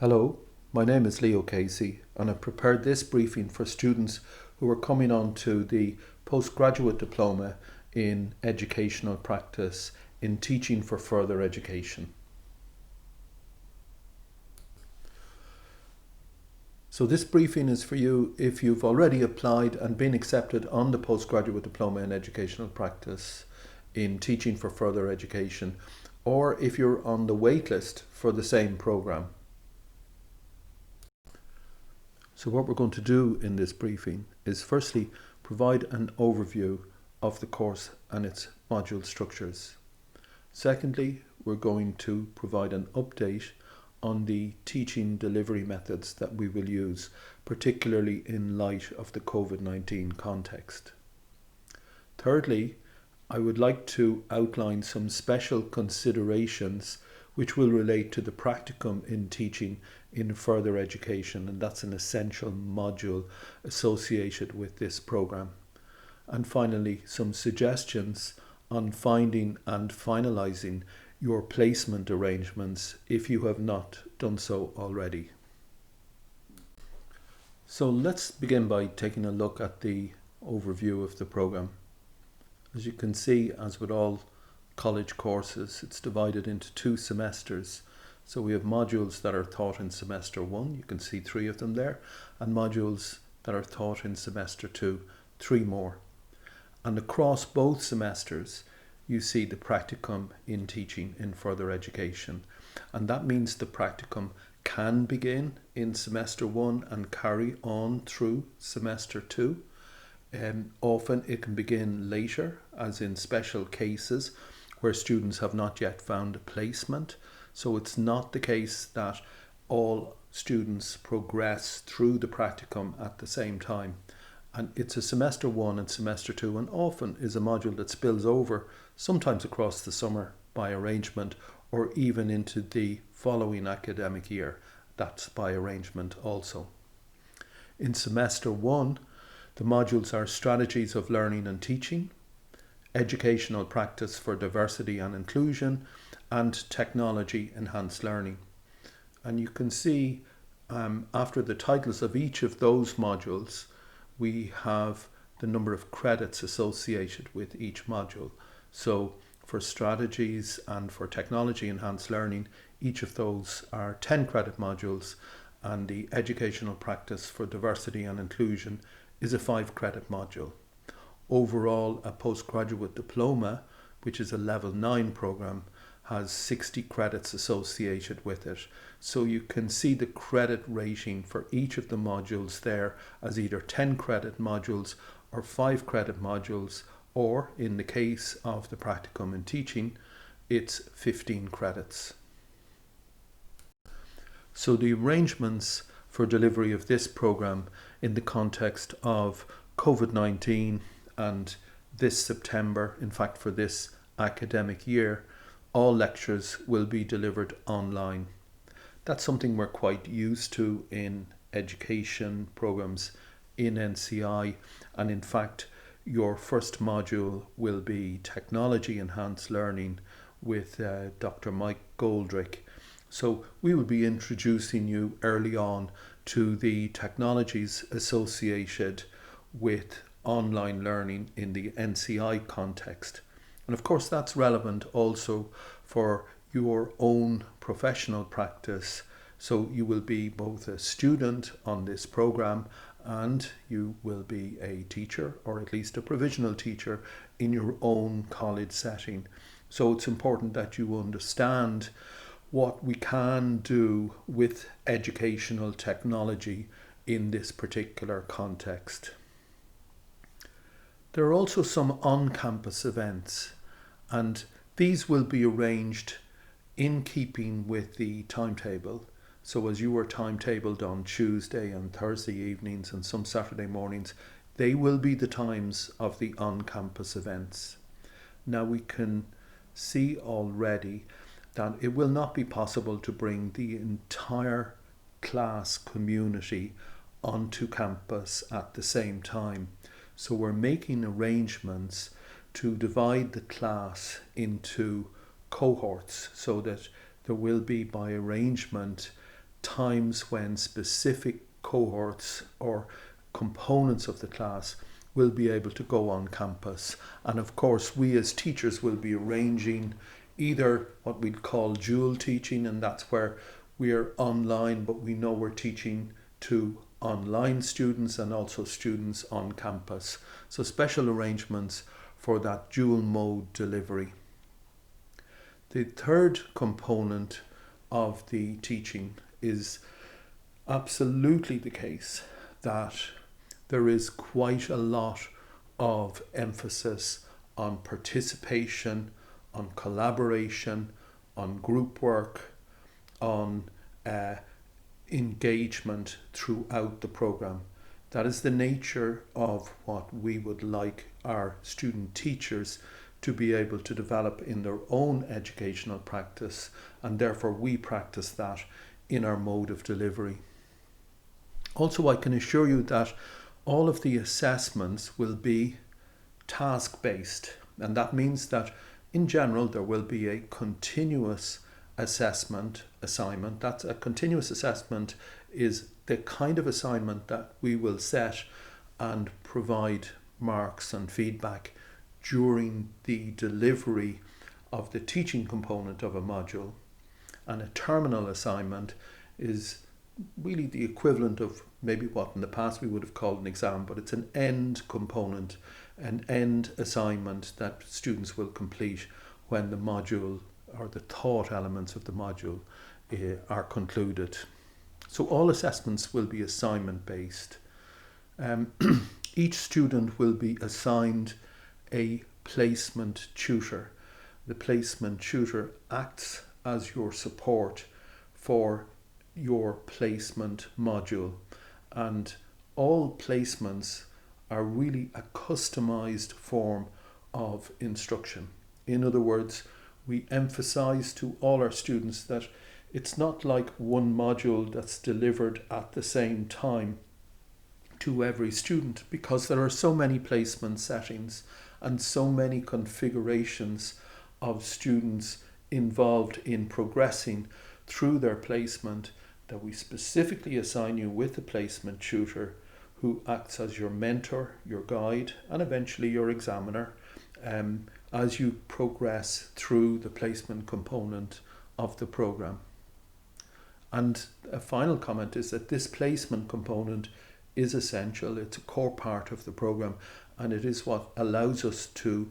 Hello, my name is Leo Casey and I've prepared this briefing for students who are coming on to the postgraduate diploma in educational practice in teaching for further education. So this briefing is for you if you've already applied and been accepted on the postgraduate diploma in educational practice in teaching for further education, or if you're on the waitlist for the same programme. So what we're going to do in this briefing is firstly provide an overview of the course and its module structures. Secondly, we're going to provide an update on the teaching delivery methods that we will use, particularly in light of the COVID-19 context. Thirdly, I would like to outline some special considerations which will relate to the practicum in teaching in further education, and that's an essential module associated with this programme. And finally, some suggestions on finding and finalising your placement arrangements if you have not done so already. So let's begin by taking a look at the overview of the programme. As you can see, as with all college courses, it's divided into 2 semesters. So we have modules that are taught in semester 1, you can see 3 of them there, and modules that are taught in semester 2, 3 more. And across both semesters, you see the practicum in teaching in further education. And that means the practicum can begin in semester 1 and carry on through semester 2. Often it can begin later, as in special cases where students have not yet found a placement. So it's not the case that all students progress through the practicum at the same time. And it's a semester 1 and semester 2, and often is a module that spills over, sometimes across the summer by arrangement, or even into the following academic year. That's by arrangement also. In semester 1, the modules are Strategies of Learning and Teaching, Educational Practice for Diversity and Inclusion, and Technology Enhanced Learning. And you can see after the titles of each of those modules, we have the number of credits associated with each module. So for Strategies and for Technology Enhanced Learning, each of those are 10 credit modules, and the Educational Practice for Diversity and Inclusion is a 5 credit module. Overall, a postgraduate diploma, which is a level 9 programme, has 60 credits associated with it. So you can see the credit rating for each of the modules there as either 10 credit modules or 5 credit modules, or in the case of the practicum in teaching, it's 15 credits. So the arrangements for delivery of this programme in the context of COVID-19 and this September, in fact for this academic year, all lectures will be delivered online. That's something we're quite used to in education programmes in NCI, and in fact your first module will be Technology Enhanced Learning with Dr. Mike Goldrick. So we will be introducing you early on to the technologies associated with online learning in the NCI context. And of course that's relevant also for your own professional practice. So you will be both a student on this programme and you will be a teacher, or at least a provisional teacher, in your own college setting. So it's important that you understand what we can do with educational technology in this particular context. There are also some on-campus events, and these will be arranged in keeping with the timetable. So as you were timetabled on Tuesday and Thursday evenings and some Saturday mornings, they will be the times of the on-campus events. Now we can see already that it will not be possible to bring the entire class community onto campus at the same time. So we're making arrangements to divide the class into cohorts so that there will be, by arrangement, times when specific cohorts or components of the class will be able to go on campus. And of course, we as teachers will be arranging either what we'd call dual teaching, and that's where we're online, but we know we're teaching to online students and also students on campus. So special arrangements for that dual mode delivery. The third component of the teaching is absolutely the case that there is quite a lot of emphasis on participation, on collaboration, on group work, on engagement throughout the programme. That is the nature of what we would like our student teachers to be able to develop in their own educational practice, and therefore we practice that in our mode of delivery. Also, I can assure you that all of the assessments will be task-based, and that means that in general there will be a continuous assignment. That's a continuous assessment is the kind of assignment that we will set and provide marks and feedback during the delivery of the teaching component of a module. And a terminal assignment is really the equivalent of maybe what in the past we would have called an exam, but it's an end component, an end assignment that students will complete when the module or the thought elements of the module are concluded. So all assessments will be assignment based. Each student will be assigned a placement tutor. The placement tutor acts as your support for your placement module, and all placements are really a customized form of instruction. In other words, we emphasize to all our students that it's not like one module that's delivered at the same time to every student, because there are so many placement settings and so many configurations of students involved in progressing through their placement that we specifically assign you with a placement tutor who acts as your mentor, your guide, and eventually your examiner as you progress through the placement component of the program. And a final comment is that this placement component is essential. It's a core part of the program, and it is what allows us to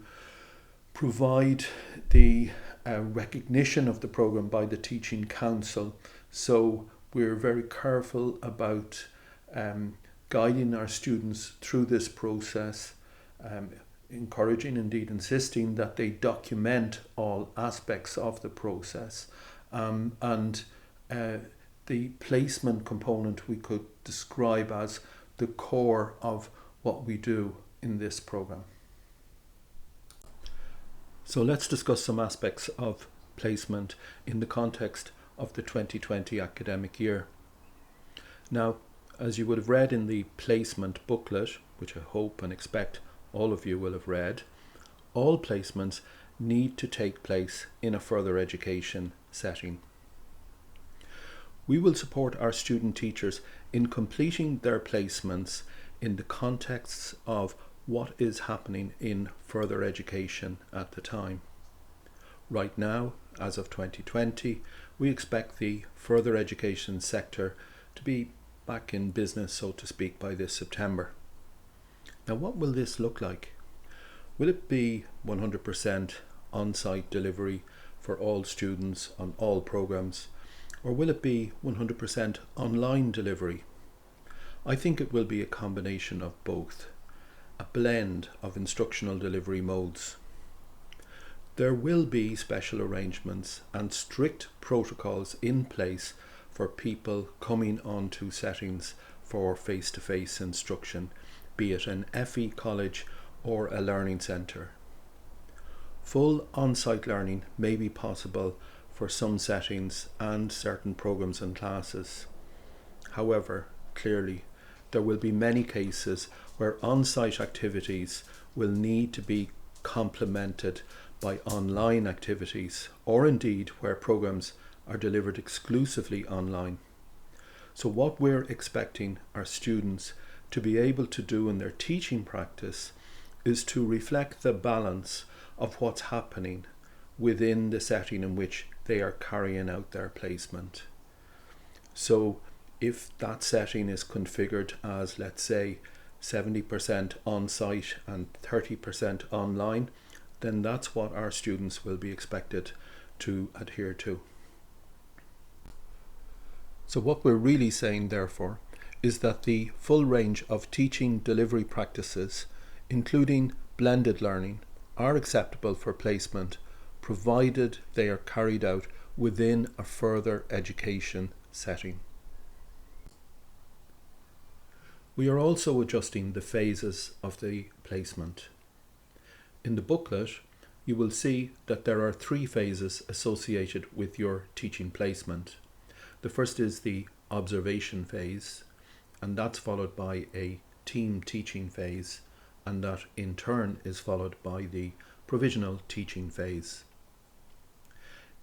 provide the recognition of the program by the teaching council. So we're very careful about guiding our students through this process, encouraging, indeed insisting that they document all aspects of the process, and the placement component we could describe as the core of what we do in this program. So let's discuss some aspects of placement in the context of the 2020 academic year. Now, as you would have read in the placement booklet, which I hope and expect all of you will have read, all placements need to take place in a further education setting. We will support our student teachers in completing their placements in the contexts of what is happening in further education at the time. Right now, as of 2020, we expect the further education sector to be back in business, so to speak, by this September. Now, what will this look like? Will it be 100% on-site delivery for all students on all programs, or will it be 100% online delivery? I think it will be a combination of both, a blend of instructional delivery modes. There will be special arrangements and strict protocols in place for people coming onto settings for face-to-face instruction, be it an FE college or a learning centre. Full on-site learning may be possible for some settings and certain programs and classes. However, clearly, there will be many cases where on-site activities will need to be complemented by online activities, or indeed where programs are delivered exclusively online. So what we're expecting our students to be able to do in their teaching practice is to reflect the balance of what's happening within the setting in which they are carrying out their placement. So if that setting is configured as, let's say, 70% on-site and 30% online, then that's what our students will be expected to adhere to. So what we're really saying, therefore, is that the full range of teaching delivery practices, including blended learning, are acceptable for placement, provided they are carried out within a further education setting. We are also adjusting the phases of the placement. In the booklet, you will see that there are 3 phases associated with your teaching placement. The first is the observation phase, and that's followed by a team teaching phase, and that in turn is followed by the provisional teaching phase.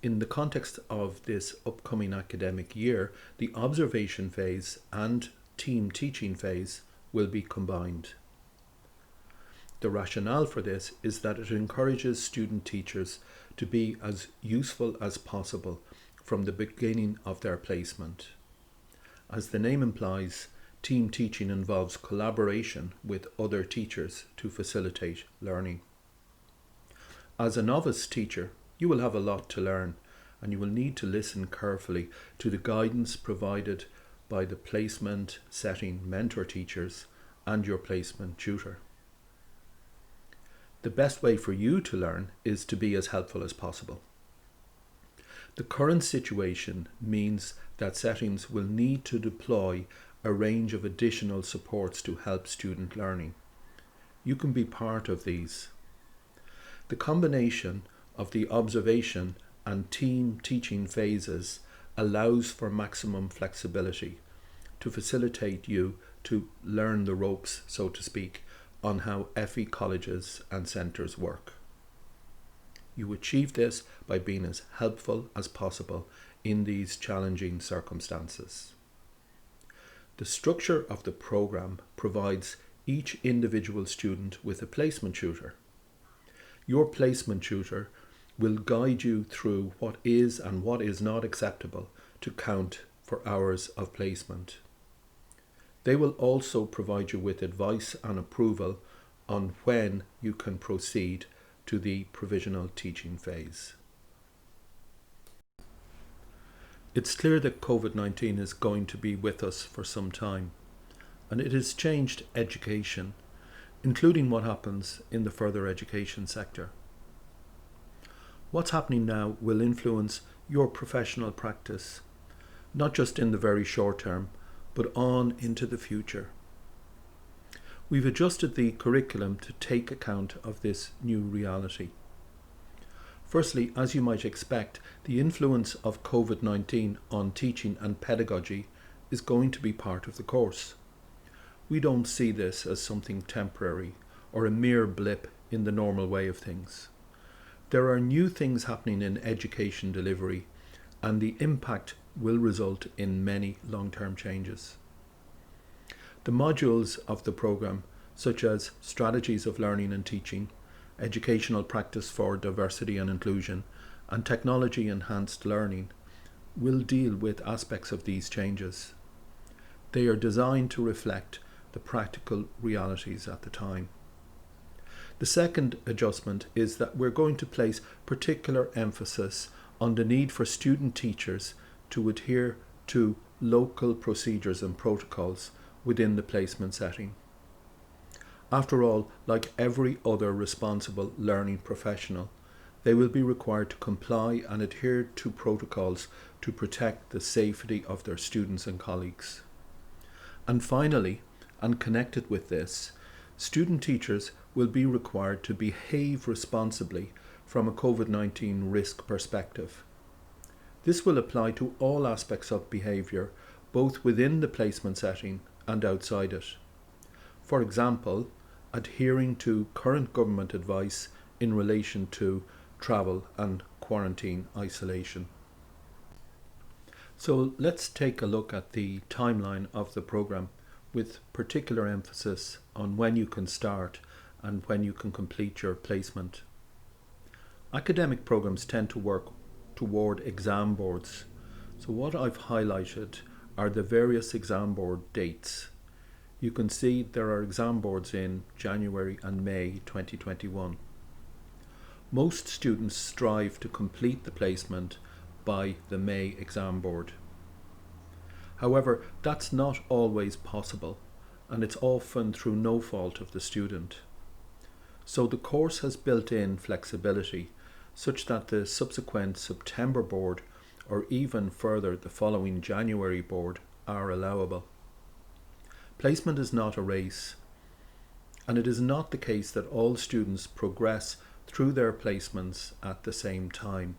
In the context of this upcoming academic year, the observation phase and team teaching phase will be combined. The rationale for this is that it encourages student teachers to be as useful as possible from the beginning of their placement. As the name implies, team teaching involves collaboration with other teachers to facilitate learning. As a novice teacher, you will have a lot to learn, and you will need to listen carefully to the guidance provided by the placement setting mentor teachers and your placement tutor. The best way for you to learn is to be as helpful as possible. The current situation means that settings will need to deploy a range of additional supports to help student learning. You can be part of these. The combination of the observation and team teaching phases allows for maximum flexibility to facilitate you to learn the ropes, so to speak, on how FE colleges and centres work. You achieve this by being as helpful as possible in these challenging circumstances. The structure of the programme provides each individual student with a placement tutor. Your placement tutor will guide you through what is and what is not acceptable to count for hours of placement. They will also provide you with advice and approval on when you can proceed to the provisional teaching phase. It's clear that COVID-19 is going to be with us for some time, and it has changed education, including what happens in the further education sector. What's happening now will influence your professional practice, not just in the very short term, but on into the future. We've adjusted the curriculum to take account of this new reality. Firstly, as you might expect, the influence of COVID-19 on teaching and pedagogy is going to be part of the course. We don't see this as something temporary or a mere blip in the normal way of things. There are new things happening in education delivery, and the impact will result in many long-term changes. The modules of the programme, such as strategies of learning and teaching, educational practice for diversity and inclusion, and technology-enhanced learning, will deal with aspects of these changes. They are designed to reflect the practical realities at the time. The second adjustment is that we're going to place particular emphasis on the need for student teachers to adhere to local procedures and protocols within the placement setting. After all, like every other responsible learning professional, they will be required to comply and adhere to protocols to protect the safety of their students and colleagues. And finally, and connected with this, student teachers will be required to behave responsibly from a COVID-19 risk perspective. This will apply to all aspects of behaviour, both within the placement setting and outside it. For example, adhering to current government advice in relation to travel and quarantine isolation. So let's take a look at the timeline of the program with particular emphasis on when you can start and when you can complete your placement. Academic programs tend to work toward exam boards. So what I've highlighted are the various exam board dates. You can see there are exam boards in January and May 2021. Most students strive to complete the placement by the May exam board. However, that's not always possible, and it's often through no fault of the student. So the course has built in flexibility such that the subsequent September board or even further the following January board are allowable. Placement is not a race, and it is not the case that all students progress through their placements at the same time.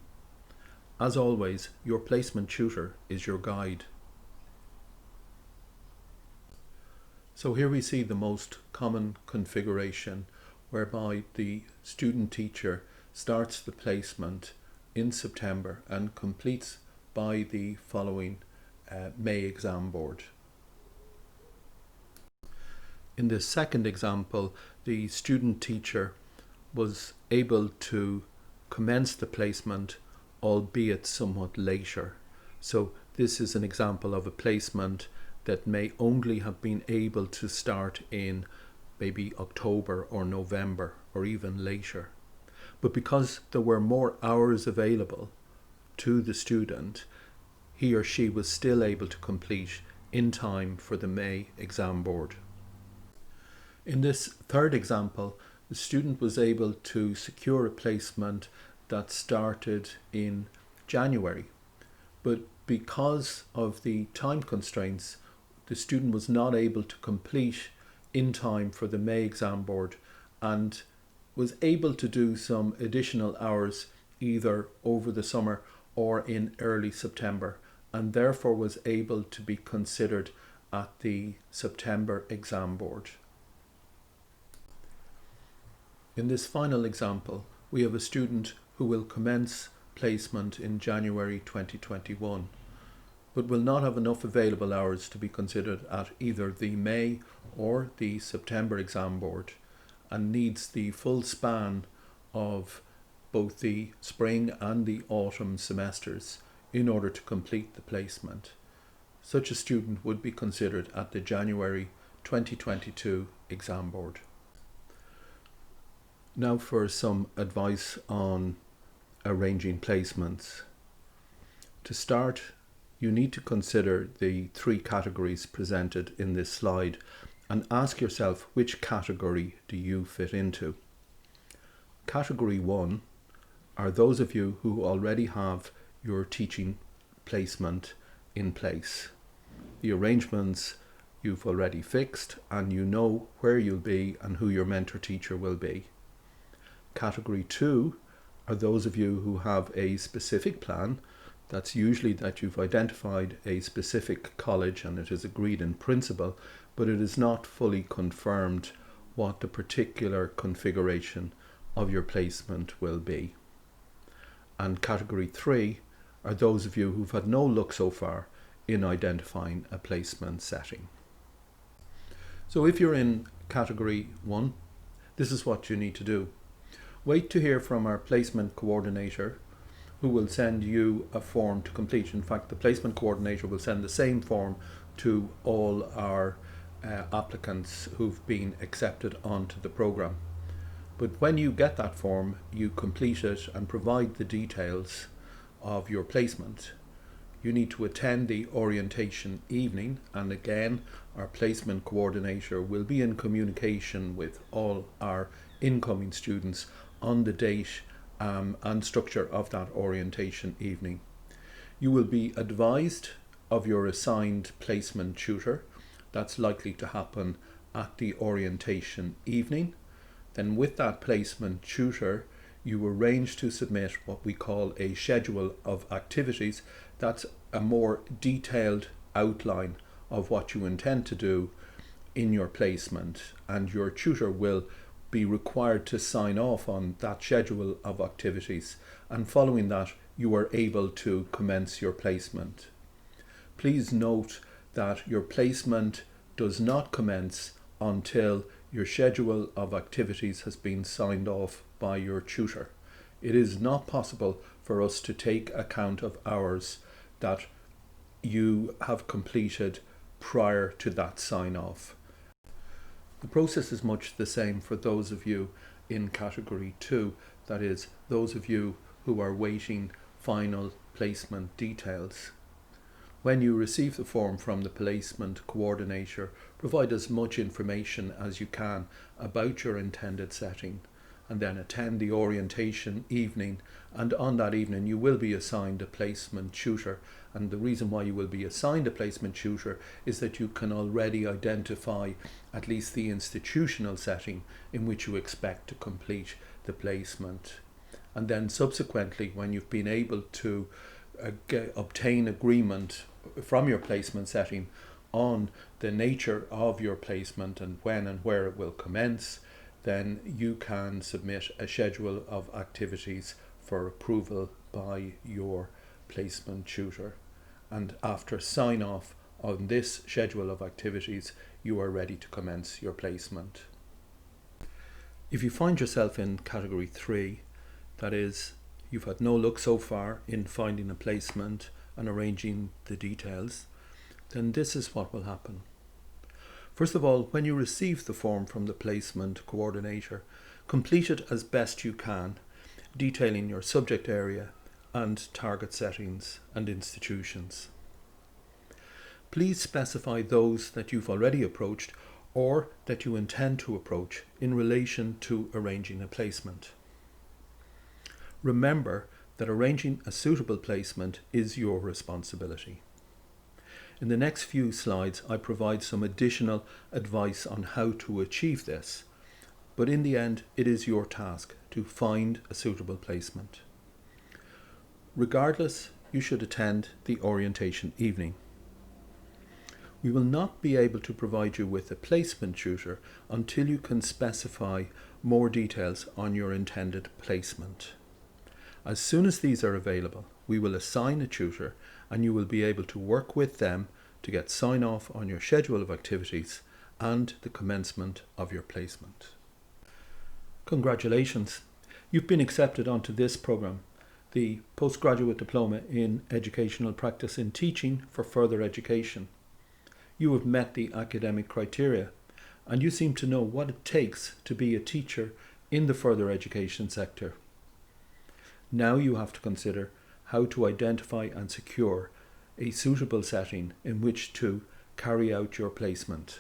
As always, your placement tutor is your guide. So here we see the most common configuration whereby the student teacher starts the placement in September and completes by the following May exam board. In the second example, the student teacher was able to commence the placement, albeit somewhat later. So this is an example of a placement that may only have been able to start in maybe October or November or even later. But because there were more hours available to the student, he or she was still able to complete in time for the May exam board. In this third example, the student was able to secure a placement that started in January, but because of the time constraints, the student was not able to complete in time for the May exam board and was able to do some additional hours either over the summer or in early September, and therefore was able to be considered at the September exam board. In this final example, we have a student who will commence placement in January 2021, but will not have enough available hours to be considered at either the May or the September exam board, and needs the full span of both the spring and the autumn semesters in order to complete the placement. Such a student would be considered at the January 2022 exam board. Now for some advice on arranging placements. To start, you need to consider the three categories presented in this slide and ask yourself, which category do you fit into? Category 1 are those of you who already have your teaching placement in place. The arrangements you've already fixed and you know where you'll be and who your mentor teacher will be. Category 2 are those of you who have a specific plan. That's usually that you've identified a specific college and it is agreed in principle, but it is not fully confirmed what the particular configuration of your placement will be. And category 3 are those of you who've had no luck so far in identifying a placement setting. So if you're in category 1, this is what you need to do. Wait to hear from our placement coordinator, who will send you a form to complete. In fact, the placement coordinator will send the same form to all our applicants who've been accepted onto the program. But when you get that form, you complete it and provide the details of your placement. You need to attend the orientation evening, and again, our placement coordinator will be in communication with all our incoming students on the date and structure of that orientation evening. You will be advised of your assigned placement tutor. That's likely to happen at the orientation evening. Then with that placement tutor, you arrange to submit what we call a schedule of activities. That's a more detailed outline of what you intend to do in your placement, and your tutor will be required to sign off on that schedule of activities, and following that you are able to commence your placement. please note that your placement does not commence until your schedule of activities has been signed off by your tutor. It is not possible for us to take account of hours that you have completed prior to that sign off. The process is much the same for those of you in category 2, that is, those of you who are waiting final placement details. When you receive the form from the placement coordinator, provide as much information as you can about your intended setting, and then attend the orientation evening, and on that evening you will be assigned a placement tutor. And the reason why you will be assigned a placement tutor is that you can already identify at least the institutional setting in which you expect to complete the placement. And then subsequently, when you've been able to obtain agreement from your placement setting on the nature of your placement and when and where it will commence, then you can submit a schedule of activities for approval by your placement tutor. And after sign off on this schedule of activities, you are ready to commence your placement. If you find yourself in category 3, that is, you've had no luck so far in finding a placement and arranging the details, then this is what will happen. First of all, when you receive the form from the placement coordinator, complete it as best you can, detailing your subject area and target settings and institutions. Please specify those that you've already approached or that you intend to approach in relation to arranging a placement. Remember that arranging a suitable placement is your responsibility. In the next few slides, I provide some additional advice on how to achieve this, but in the end, it is your task to find a suitable placement. Regardless, you should attend the orientation evening. We will not be able to provide you with a placement tutor until you can specify more details on your intended placement. As soon as these are available, we will assign a tutor and you will be able to work with them to get sign off on your schedule of activities and the commencement of your placement. Congratulations! You've been accepted onto this programme, the Postgraduate Diploma in Educational Practice in Teaching for Further Education. You have met the academic criteria and you seem to know what it takes to be a teacher in the further education sector. Now you have to consider how to identify and secure a suitable setting in which to carry out your placement.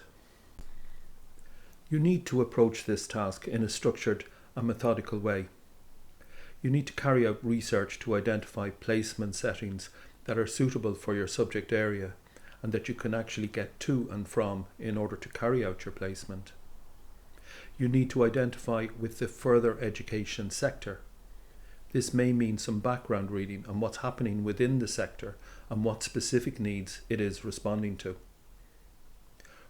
You need to approach this task in a structured and methodical way. You need to carry out research to identify placement settings that are suitable for your subject area and that you can actually get to and from in order to carry out your placement. You need to identify with the further education sector. This may mean some background reading on what's happening within the sector and what specific needs it is responding to.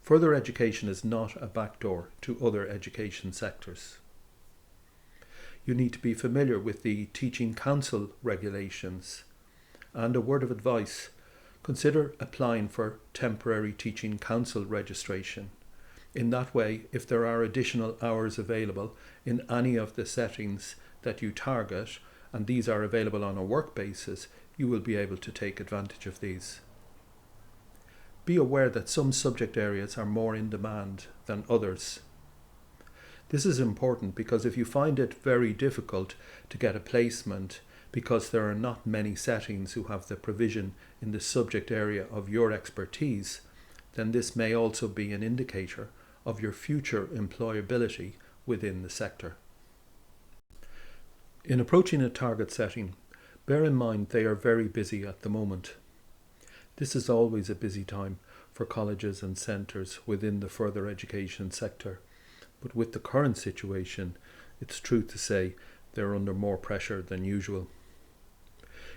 Further education is not a backdoor to other education sectors. You need to be familiar with the Teaching Council regulations. And a word of advice, consider applying for temporary Teaching Council registration. In that way, if there are additional hours available in any of the settings that you target, and these are available on a work basis, you will be able to take advantage of these. Be aware that some subject areas are more in demand than others. This is important because if you find it very difficult to get a placement because there are not many settings who have the provision in the subject area of your expertise, then this may also be an indicator of your future employability within the sector. In approaching a target setting, bear in mind they are very busy at the moment. This is always a busy time for colleges and centres within the further education sector, but with the current situation, it's true to say they're under more pressure than usual.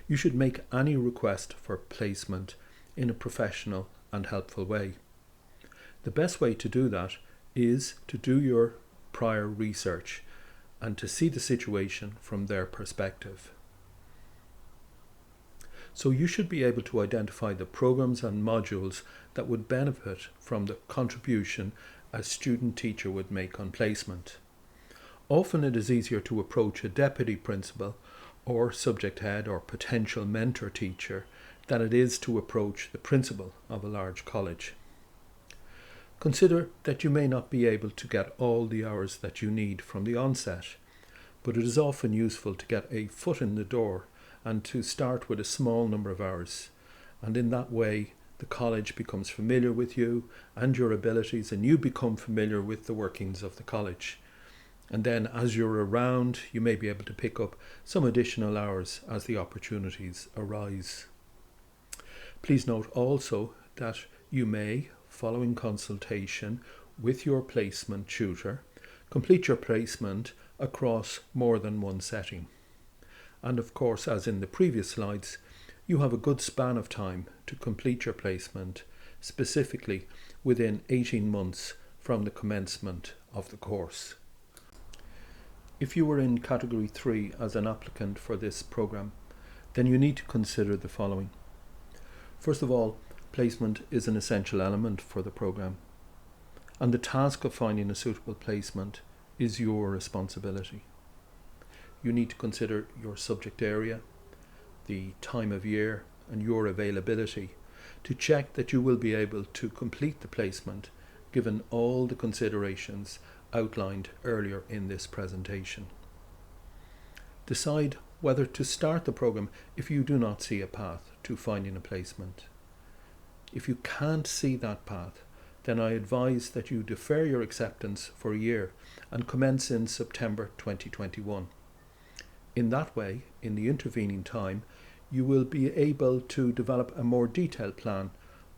You should make any request for placement in a professional and helpful way. The best way to do that is to do your prior research and to see the situation from their perspective. So you should be able to identify the programs and modules that would benefit from the contribution a student teacher would make on placement. Often it is easier to approach a deputy principal or subject head or potential mentor teacher than it is to approach the principal of a large college. Consider that you may not be able to get all the hours that you need from the onset, but it is often useful to get a foot in the door and to start with a small number of hours, and in that way the college becomes familiar with you and your abilities, and you become familiar with the workings of the college. And then as you're around, you may be able to pick up some additional hours as the opportunities arise. Please note also that you may, following consultation with your placement tutor, complete your placement across more than one setting. And of course, as in the previous slides, you have a good span of time to complete your placement, specifically within 18 months from the commencement of the course. If you were in Category 3 as an applicant for this programme, then you need to consider the following. First of all, placement is an essential element for the programme, and the task of finding a suitable placement is your responsibility. You need to consider your subject area, the time of year, and your availability to check that you will be able to complete the placement given all the considerations outlined earlier in this presentation. Decide whether to start the programme if you do not see a path to finding a placement. If you can't see that path, then I advise that you defer your acceptance for a year and commence in September 2021. In that way, in the intervening time, you will be able to develop a more detailed plan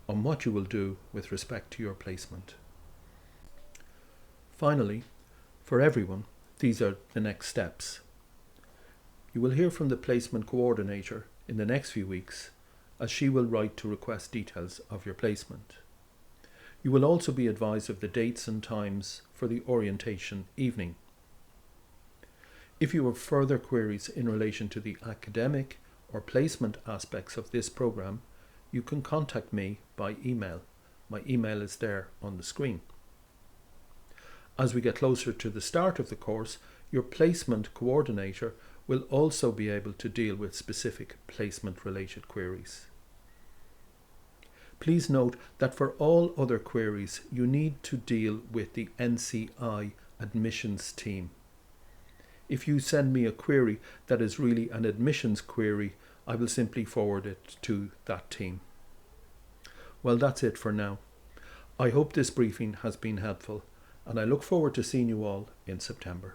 on what you will do with respect to your placement. Finally, for everyone, these are the next steps. You will hear from the placement coordinator in the next few weeks, as she will write to request details of your placement. You will also be advised of the dates and times for the orientation evening. If you have further queries in relation to the academic or placement aspects of this programme, you can contact me by email. My email is there on the screen. As we get closer to the start of the course, your placement coordinator will also be able to deal with specific placement-related queries. Please note that for all other queries, you need to deal with the NCI admissions team. If you send me a query that is really an admissions query, I will simply forward it to that team. Well, that's it for now. I hope this briefing has been helpful, and I look forward to seeing you all in September.